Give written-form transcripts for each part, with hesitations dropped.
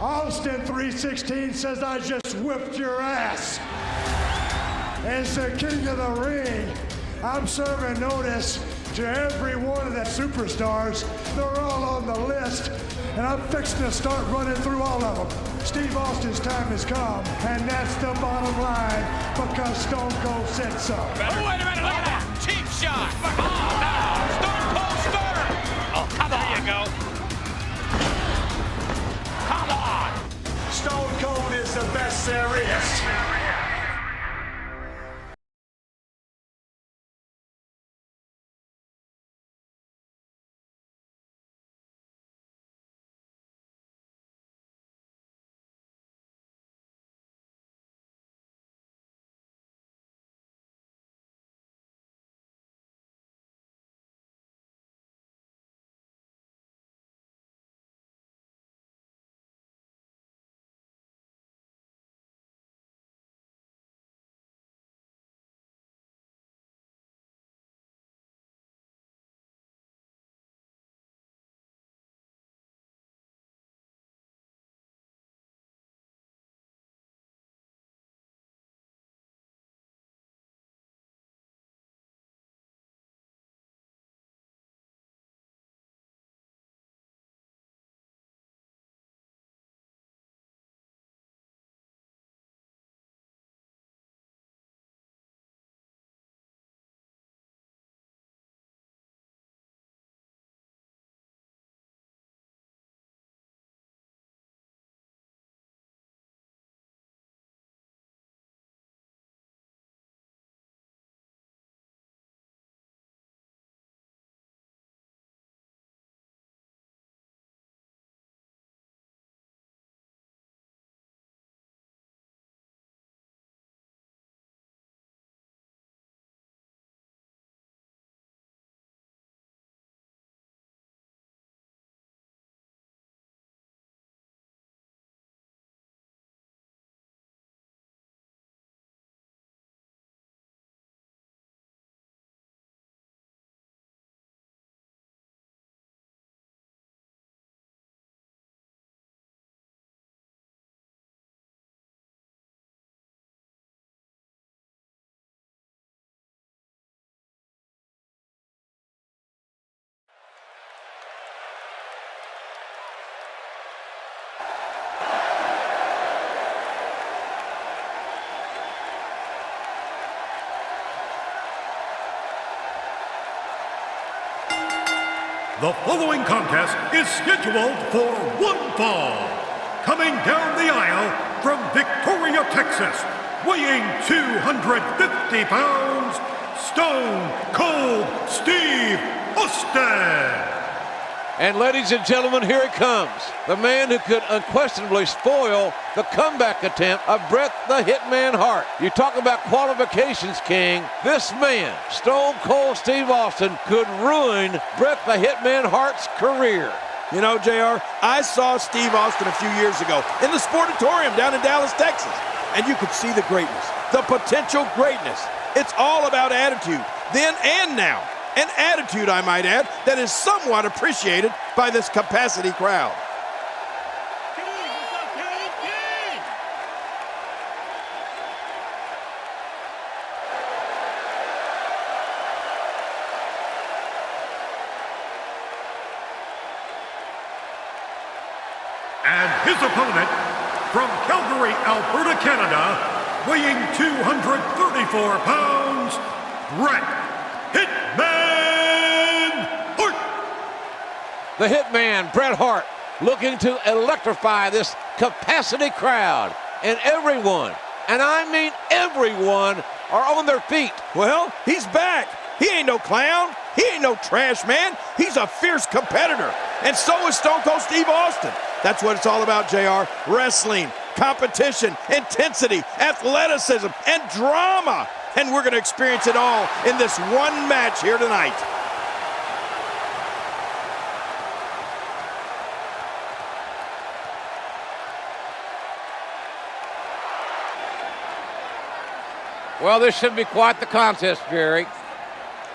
Austin 316 says I just whipped your ass. As the king of the ring, I'm serving notice to every one of the superstars. They're all on the list, and I'm fixing to start running through all of them. Steve Austin's time has come, and that's the bottom line, because Stone Cold said so. Oh, wait a minute, look at that. Cheap shot. Oh, no. Stone Cold Stunner. Oh, come on. There you go. Come on. Stone Cold is the best there is. The following contest is scheduled for one fall. Coming down the aisle from Victoria, Texas, weighing 250 pounds, Stone Cold Steve Austin. And ladies and gentlemen, here it comes. The man who could unquestionably spoil the comeback attempt of Bret the Hitman Hart. You talk about qualifications, King. This man, Stone Cold Steve Austin, could ruin Bret the Hitman Hart's career. You know, JR, I saw Steve Austin a few years ago in the Sportatorium down in Dallas, Texas. And you could see the greatness, the potential greatness. It's all about attitude, then and now. An attitude, I might add, that is somewhat appreciated by this capacity crowd. And his opponent, from Calgary, Alberta, Canada, weighing 234 pounds, Bret Hitman Hart. The Hitman, Bret Hart, looking to electrify this capacity crowd. And everyone, and I mean everyone, are on their feet. Well, he's back. He ain't no clown. He ain't no trash man. He's a fierce competitor. And so is Stone Cold Steve Austin. That's what it's all about, JR. Wrestling, competition, intensity, athleticism, and drama. And we're going to experience it all in this one match here tonight. Well, this should be quite the contest, Jerry.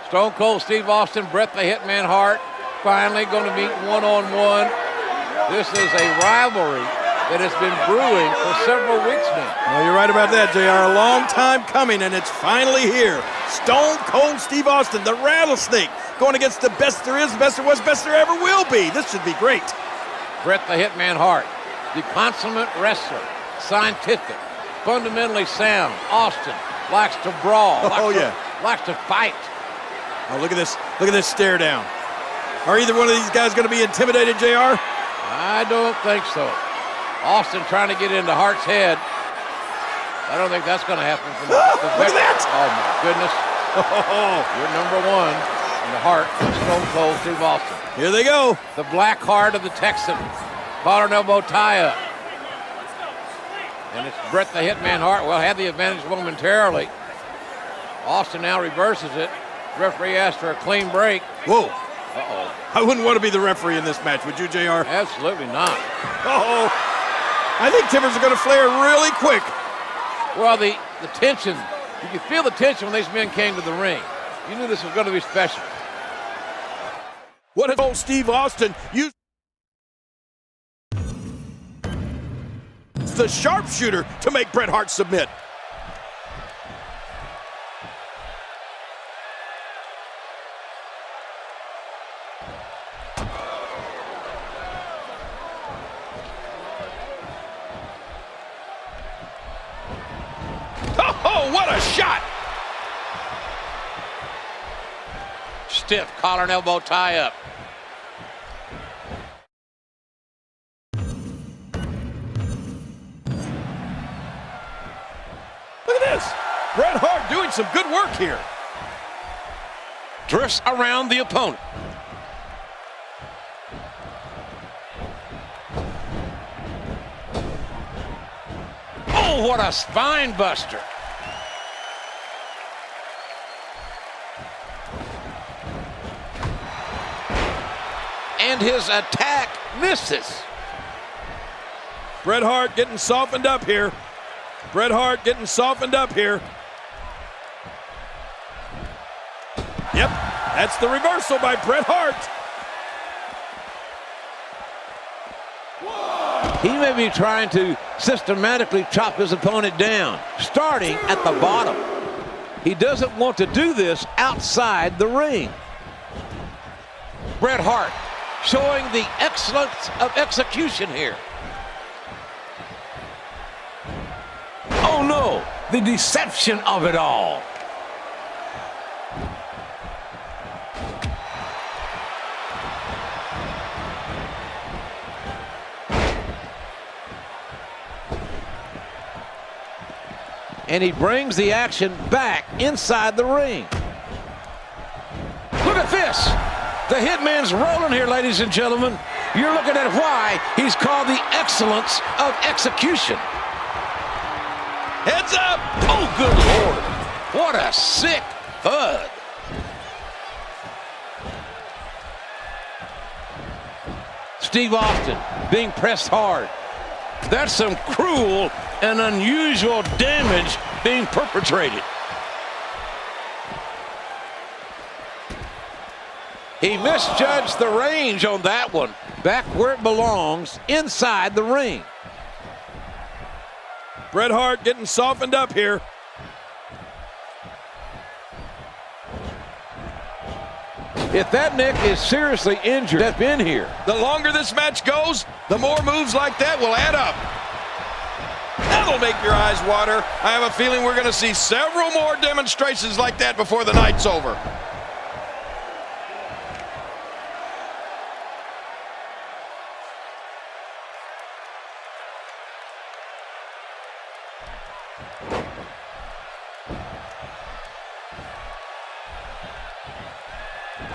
Stone Cold Steve Austin, Bret the Hitman Hart, finally going to meet one-on-one. This is a rivalry that has been brewing for several weeks now. Well, you're right about that, JR. A long time coming, and it's finally here. Stone Cold Steve Austin, the Rattlesnake, going against the best there is, best there was, best there ever will be. This should be great. Bret the Hitman Hart, the consummate wrestler, scientific, fundamentally sound. Austin likes to brawl, likes to fight. Oh, look at this. Look at this stare down. Are either one of these guys going to be intimidated, JR? I don't think so. Austin trying to get into Hart's head. I don't think that's going to happen. Look at that! Oh, my goodness. You're number one in the Hart of Stone Cold Steve Austin. Here they go. The black heart of the Texan. Collar and elbow tie-up. And it's Bret the Hitman Hart. Well, had the advantage momentarily. Austin now reverses it. Referee asked for a clean break. Whoa. Uh-oh. I wouldn't want to be the referee in this match, would you, JR? Absolutely not. Uh-oh. I think Timbers are going to flare really quick. Well, the tension, you could feel the tension when these men came to the ring. You knew this was going to be special. What if old Steve Austin used the sharpshooter to make Bret Hart submit? Oh, what a shot! Stiff collar and elbow tie up. Look at this. Bret Hart doing some good work here. Drifts around the opponent. Oh, what a spine buster. And his attack misses. Bret Hart getting softened up here. Bret Hart getting softened up here. Yep, that's the reversal by Bret Hart. He may be trying to systematically chop his opponent down, starting at the bottom. He doesn't want to do this outside the ring. Bret Hart showing the excellence of execution here. Oh no, the deception of it all. And he brings the action back inside the ring. Look at this. The Hitman's rolling here, ladies and gentlemen. You're looking at why he's called the excellence of execution. Heads up! Oh, good Lord. What a sick thud. Steve Austin being pressed hard. That's some cruel and unusual damage being perpetrated. He misjudged the range on that one. Back where it belongs, inside the ring. Bret Hart getting softened up here. If that neck is seriously injured, step in here. The longer this match goes, the more moves like that will add up. That'll make your eyes water. I have a feeling we're going to see several more demonstrations like that before the night's over.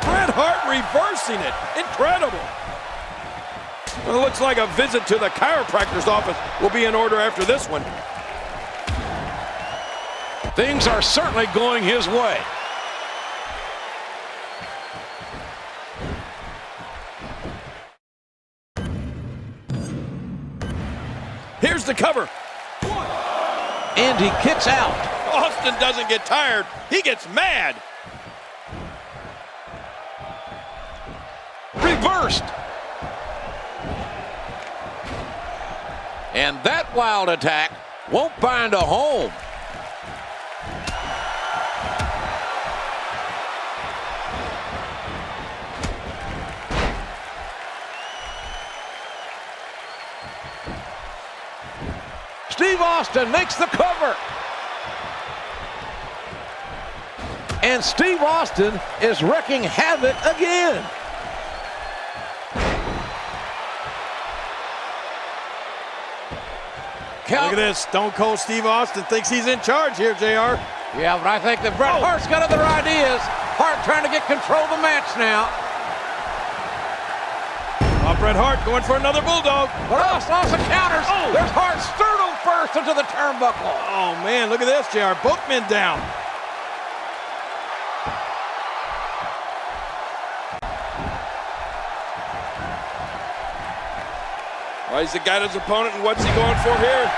Bret Hart reversing it. Incredible. Well, it looks like a visit to the chiropractor's office will be in order after this one. Things are certainly going his way. Here's the cover. And he kicks out. Austin doesn't get tired. He gets mad. Reversed. And that wild attack won't find a home. Steve Austin makes the cover. And Steve Austin is wreaking havoc again. Look at this. Stone Cold Steve Austin thinks he's in charge here, JR. Yeah, but I think that Bret Hart's got other ideas. Hart trying to get control of the match now. Bret Hart going for another bulldog. But Austin counters. There's Hart sternum first into the turnbuckle. Oh, man, look at this, JR. Both men down. Well, he's got his opponent, and what's he going for here?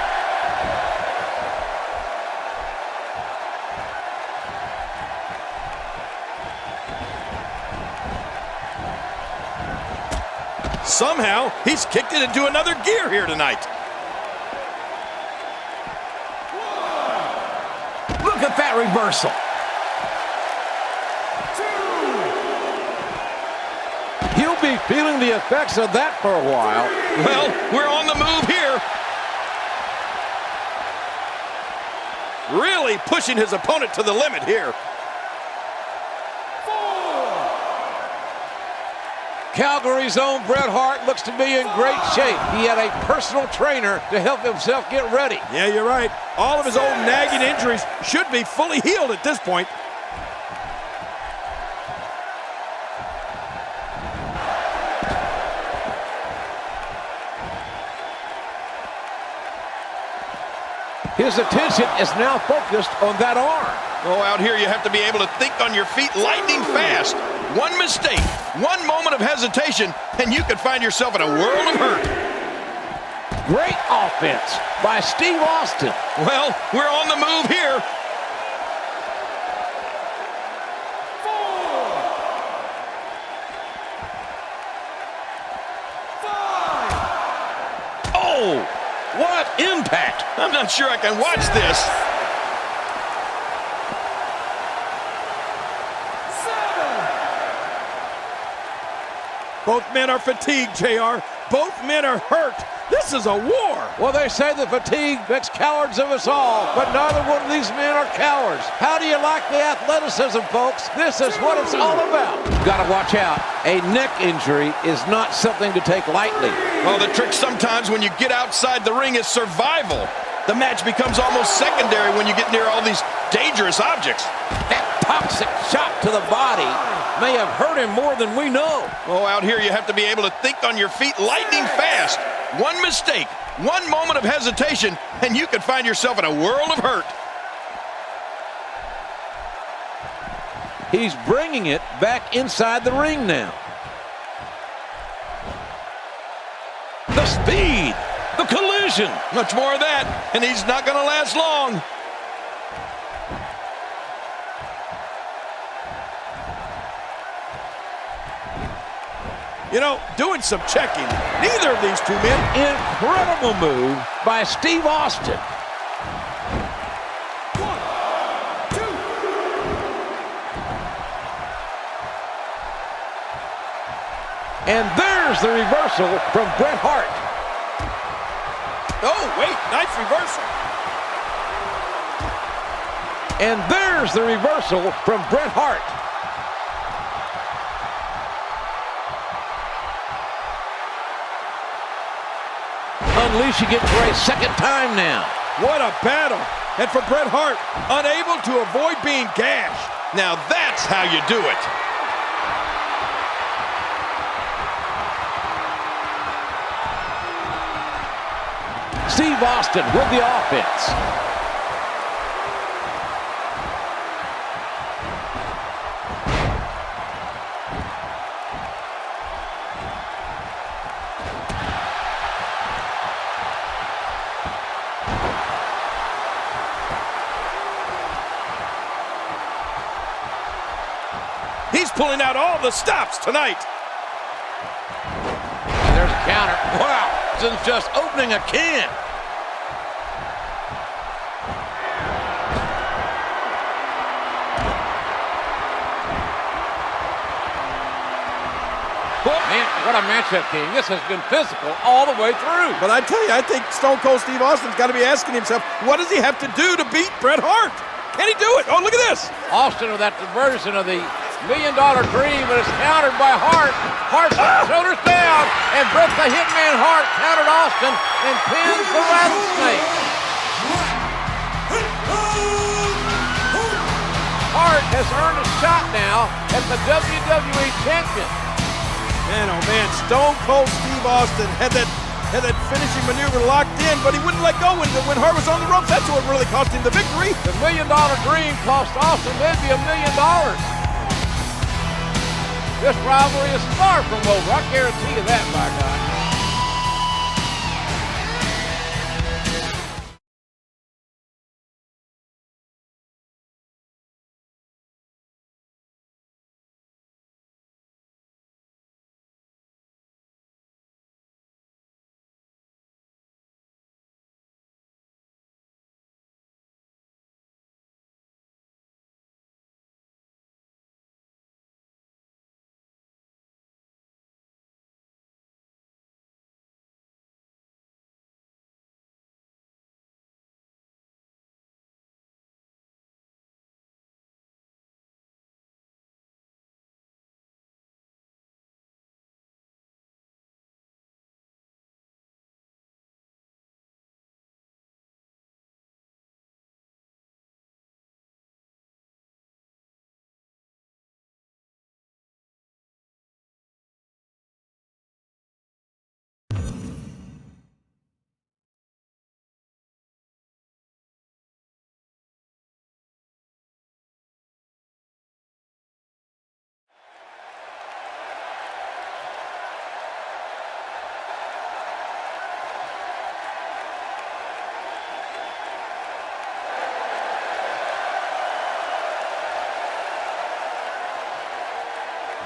Somehow, he's kicked it into another gear here tonight. Look at that reversal. He'll be feeling the effects of that for a while. Well, we're on the move here. Really pushing his opponent to the limit here. Calgary's own Bret Hart looks to be in great shape. He had a personal trainer to help himself get ready. Yeah, you're right. All of his old nagging injuries should be fully healed at this point. His attention is now focused on that arm. Oh, out here you have to be able to think on your feet lightning fast. One mistake, one moment of hesitation, and you could find yourself in a world of hurt. Great offense by Steve Austin. Well, we're on the move here. 4, 5. Oh, what impact. I'm not sure I can watch this. 7. Both men are fatigued, JR. Both men are hurt. This is a war. Well, they say that fatigue makes cowards of us all, but neither one of these men are cowards. How do you like the athleticism, folks? This is what it's all about. Gotta watch out. A neck injury is not something to take lightly. Well, the trick sometimes when you get outside the ring is survival. The match becomes almost secondary when you get near all these dangerous objects. That toxic shock to the body may have hurt him more than we know. Oh, out here you have to be able to think on your feet lightning fast. One mistake, one moment of hesitation, and you could find yourself in a world of hurt. He's bringing it back inside the ring now. The speed, the collision. Much more of that, and he's not going to last long. You know, doing some checking. Neither of these two men. Incredible move by Steve Austin. 1, 2. And there's the reversal from Bret Hart. Oh, wait, nice reversal. And there's the reversal from Bret Hart. Unleashing it for a second time now. What a battle. And for Bret Hart, unable to avoid being gashed. Now that's how you do it. Steve Austin with the offense. He's pulling out all the stops tonight. And there's a counter. Wow, it's Austin's just opening a can. Man, what a matchup, King. This has been physical all the way through. But I tell you, I think Stone Cold Steve Austin's got to be asking himself, what does he have to do to beat Bret Hart? Can he do it? Oh, look at this. Austin with that diversion of the $1 Million Dream, but it's countered by Hart. Hart shoulders down, and Bret the Hitman Hart countered Austin and pins the Rattlesnake. Hart has earned a shot now at the WWE Champion. Man, oh man, Stone Cold Steve Austin had that finishing maneuver locked in, but he wouldn't let go when Hart was on the ropes. That's what really cost him the victory. The $1 Million Dream cost Austin maybe $1 million. This rivalry is far from over. I guarantee you that, my God.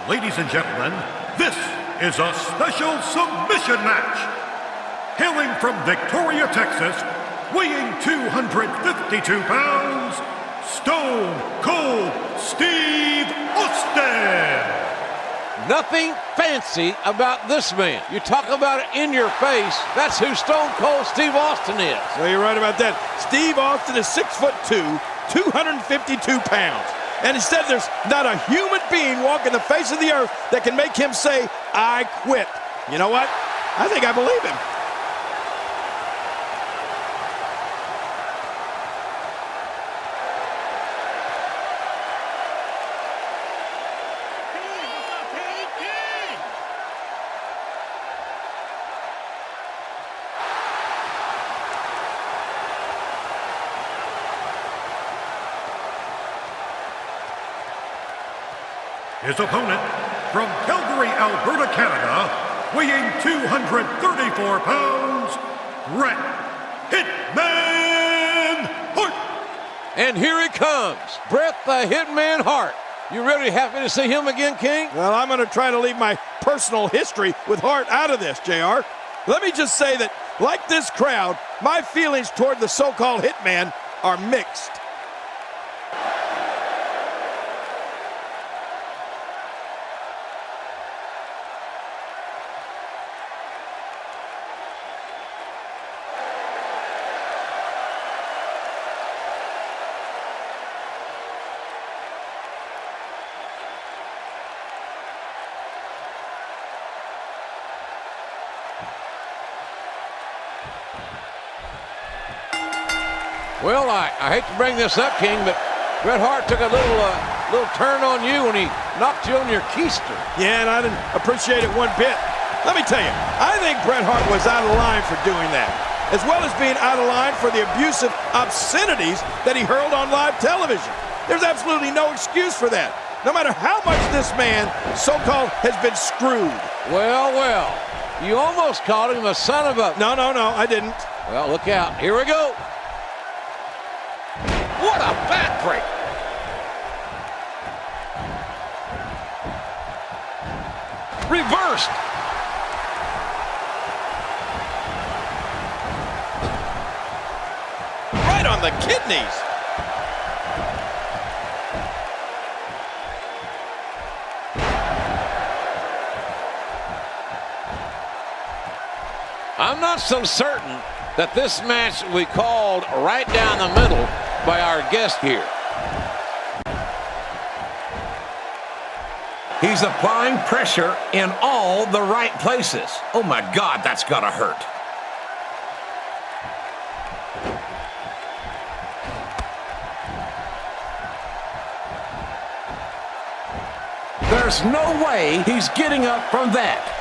Ladies and gentlemen, this is a special submission match. Hailing from Victoria, Texas, weighing 252 pounds, Stone Cold Steve Austin. Nothing fancy about this man. You talk about it in your face. That's who Stone Cold Steve Austin is. So you're right about that. Steve Austin is 6'2", 252 pounds. And instead, there's not a human being walking the face of the earth that can make him say, I quit. You know what? I think I believe him. His opponent, from Calgary, Alberta, Canada, weighing 234 pounds, Bret Hitman Hart. And here he comes, Bret the Hitman Hart. You really happy to see him again, King? Well, I'm going to try to leave my personal history with Hart out of this, JR. Let me just say that, like this crowd, my feelings toward the so-called Hitman are mixed. Well, I hate to bring this up, King, but Bret Hart took a little turn on you when he knocked you on your keister. Yeah, and I didn't appreciate it one bit. Let me tell you, I think Bret Hart was out of line for doing that, as well as being out of line for the abusive obscenities that he hurled on live television. There's absolutely no excuse for that, no matter how much this man, so-called, has been screwed. Well, you almost called him a son of a... No, I didn't. Well, look out. Here we go. What a back break. Reversed. on the kidneys. I'm not so certain that this match we called right down the middle by our guest here. He's applying pressure in all the right places. Oh my God, that's gotta hurt. There's no way he's getting up from that.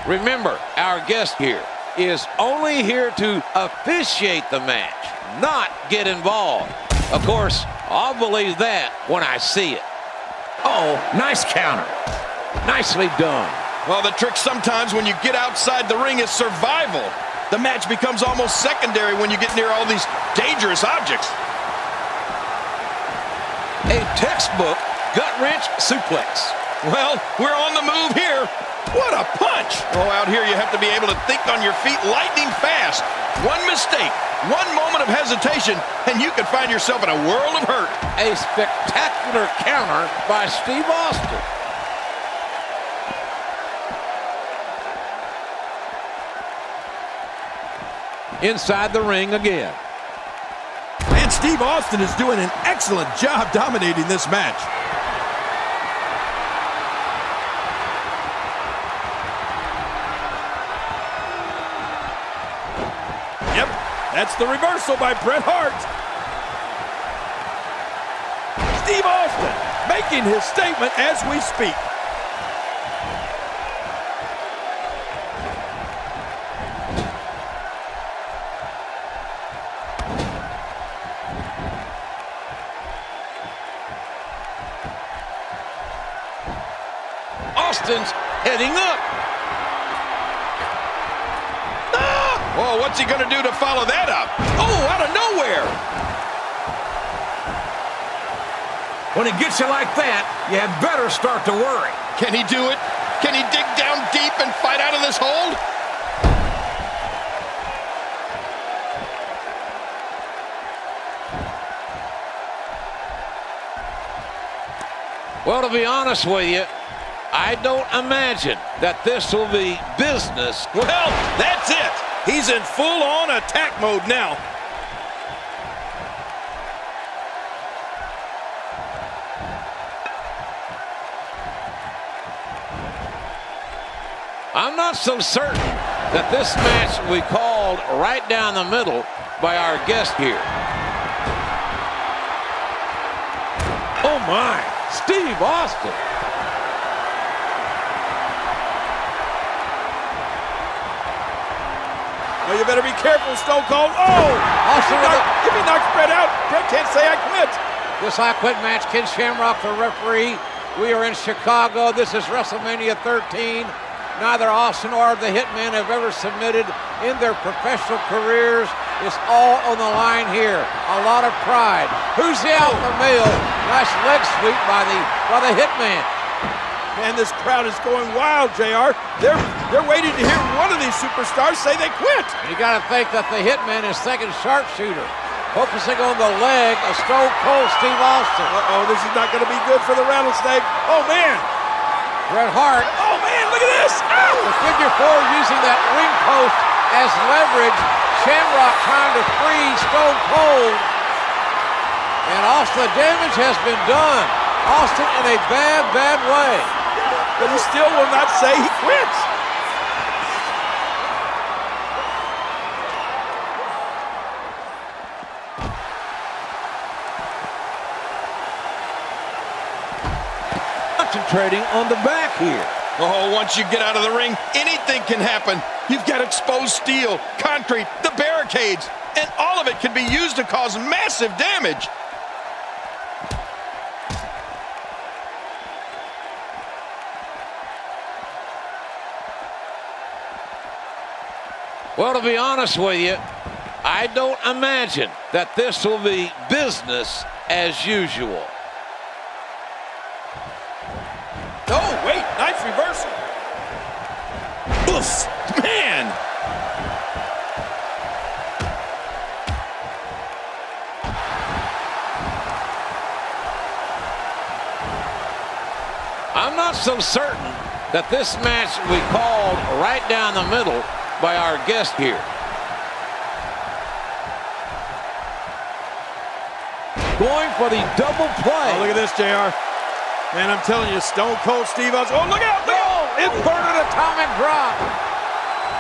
Remember, our guest here is only here to officiate the match, not get involved. Of course, I'll believe that when I see it. Oh, nice counter. Nicely done. Well, the trick sometimes when you get outside the ring is survival. The match becomes almost secondary when you get near all these dangerous objects. A textbook gut-wrench suplex. Well, we're on the move here. What a punch! Oh, out here you have to be able to think on your feet lightning fast. One mistake, one moment of hesitation, and you can find yourself in a world of hurt. A spectacular counter by Steve Austin. Inside the ring again. And Steve Austin is doing an excellent job dominating this match. Yep, that's the reversal by Bret Hart. Steve Austin making his statement as we speak. Austin's heading up. Oh, what's he gonna do to follow that up? Oh, out of nowhere! When he gets you like that, you had better start to worry. Can he do it? Can he dig down deep and fight out of this hold? Well, to be honest with you, I don't imagine that this will be business. Well, that's it. He's in full-on attack mode now. I'm not so certain that this match we called right down the middle by our guest here. Oh my, Steve Austin. Well, you better be careful, Stone Cold. Oh! Austin If he knocks Bret out, Bret can't say I quit. This I Quit match, Ken Shamrock, the referee. We are in Chicago. This is WrestleMania 13. Neither Austin or the Hitman have ever submitted in their professional careers. It's all on the line here. A lot of pride. Who's the alpha male? Nice leg sweep by the Hitman. Man, this crowd is going wild, JR. They're waiting to hear one of these superstars say they quit. You got to think that the Hitman is thinking sharpshooter, focusing on the leg of Stone Cold Steve Austin. Uh-oh, this is not going to be good for the Rattlesnake. Oh, man. Bret Hart. Oh, man, look at this. Ow! The figure four using that ring post as leverage. Shamrock trying to free Stone Cold. And also the damage has been done. Austin in a bad, bad way. But he still will not say he quits. Concentrating on the back here. Oh, once you get out of the ring, anything can happen. You've got exposed steel, concrete, the barricades, and all of it can be used to cause massive damage. Well, to be honest with you, I don't imagine that this will be business as usual. Nice reversal. Oof, man. I'm not so certain that this match we called right down the middle by our guest here. Going for the double play. Oh, look at this, JR. Man, I'm telling you, Stone Cold Steve Austin. Oh, look out! Look out. Inverted atomic drop.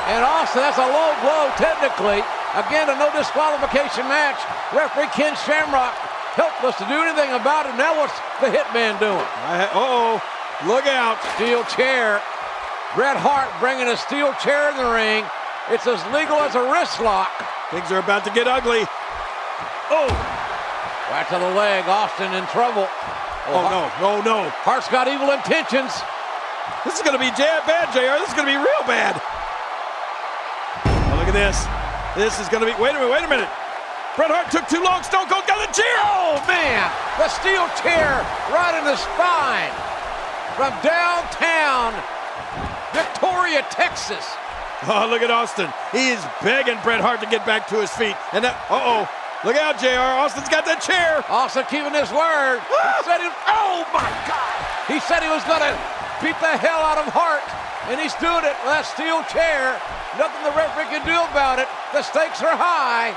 And Austin, that's a low blow technically. Again, a no disqualification match. Referee Ken Shamrock helpless to do anything about it. Now what's the Hitman doing? Uh-oh. Look out. Steel chair. Bret Hart bringing a steel chair in the ring. It's as legal as a wrist lock. Things are about to get ugly. Oh. Right to the leg. Austin in trouble. Oh, no. Oh, no. Hart's got evil intentions. This is going to be bad, JR. This is going to be real bad. Oh, look at this. This is going to be... Wait a minute. Bret Hart took too long. Stone Cold got the chair. Oh, man. The steel chair right in the spine. From downtown Victoria, Texas. Oh, look at Austin. He is begging Bret Hart to get back to his feet. And that... Uh-oh. Look out, JR. Austin's got that chair. Austin keeping his word. He said oh, my God. He said he was going to beat the hell out of Hart. And he's doing it with that steel chair. Nothing the referee can do about it. The stakes are high.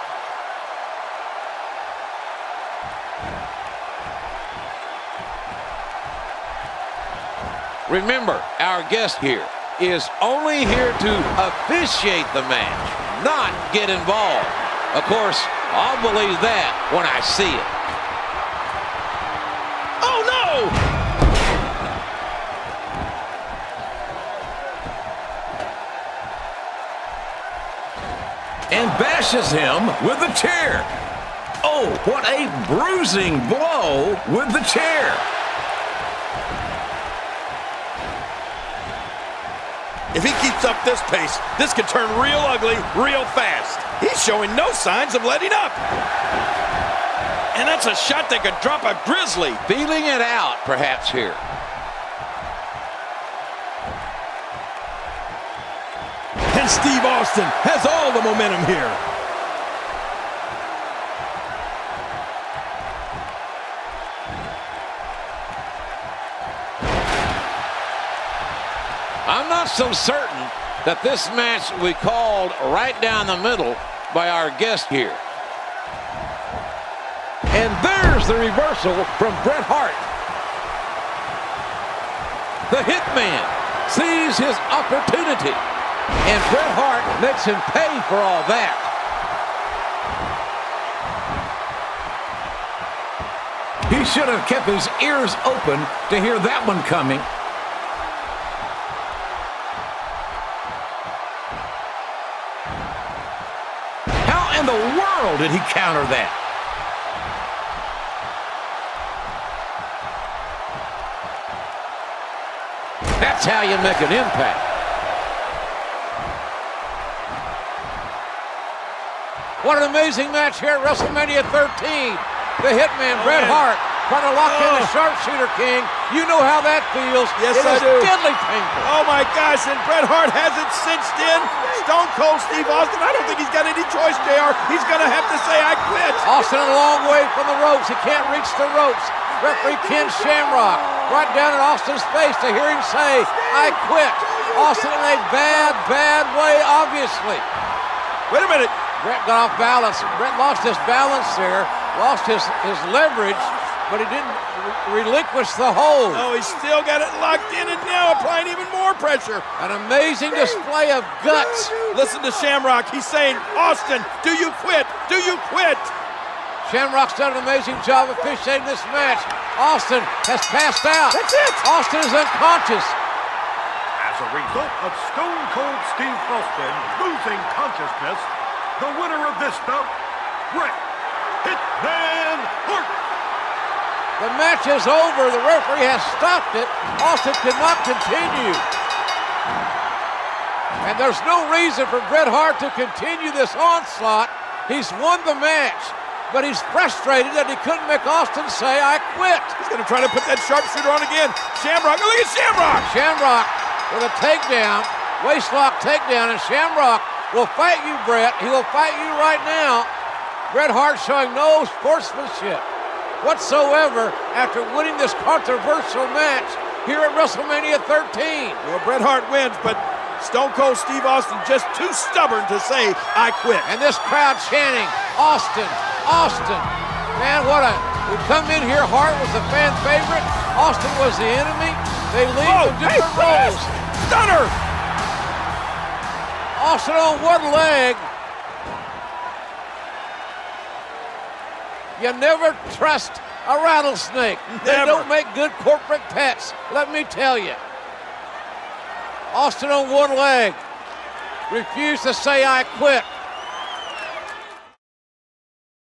Remember, our guest here is only here to officiate the match, not get involved. Of course, I'll believe that when I see it. Oh, no! And bashes him with the chair. Oh, what a bruising blow with the chair. If he keeps up this pace, this could turn real ugly real fast. He's showing no signs of letting up. And that's a shot that could drop a grizzly. Feeling it out, perhaps, here. And Steve Austin has all the momentum here. I'm not so certain that this match we called right down the middle by our guest here. And there's the reversal from Bret Hart. The Hitman sees his opportunity, and Bret Hart makes him pay for all that. He should have kept his ears open to hear that one coming. How in the world did he counter that? That's how you make an impact. What an amazing match here at WrestleMania 13. The Hitman, Bret Hart, trying to lock in the sharpshooter king. You know how that feels. Yes, it I is do. Deadly painful. Oh, my gosh, and Bret Hart has it cinched in. Stone Cold Steve Austin, I don't think he's got any choice, JR. He's going to have to say, I quit. Austin a long way from the ropes. He can't reach the ropes. Referee Ken Shamrock right down in Austin's face to hear him say, I quit. Austin in a bad, bad way, obviously. Wait a minute. Bret got off balance. Bret lost his balance there, lost his leverage, but he didn't relinquish the hold. Oh, he's still got it locked in and now applying even more pressure. An amazing display of guts. Listen to Shamrock. He's saying, Austin, do you quit? Do you quit? Shamrock's done an amazing job of officiating this match. Austin has passed out. That's it. Austin is unconscious. As a result of Stone Cold Steve Austin losing consciousness, the winner of this bout, Bret Hitman Hart. The match is over. The referee has stopped it. Austin cannot continue. And there's no reason for Bret Hart to continue this onslaught. He's won the match. but he's frustrated that he couldn't make Austin say, I quit. He's going to try to put that sharpshooter on again. Shamrock, look at Shamrock! Shamrock with a takedown, waistlock takedown, and Shamrock will fight you, Bret. He will fight you right now. Bret Hart showing no sportsmanship whatsoever after winning this controversial match here at WrestleMania 13. Well, Bret Hart wins, but Stone Cold Steve Austin just too stubborn to say, I quit. And this crowd chanting, Austin, Austin. Man, we come in here, Hart was the fan favorite, Austin was the enemy. They leave in different roles. Stunner! Austin on one leg. You never trust a rattlesnake. They don't make good corporate pets, let me tell you. Austin on one leg. Refused to say I quit.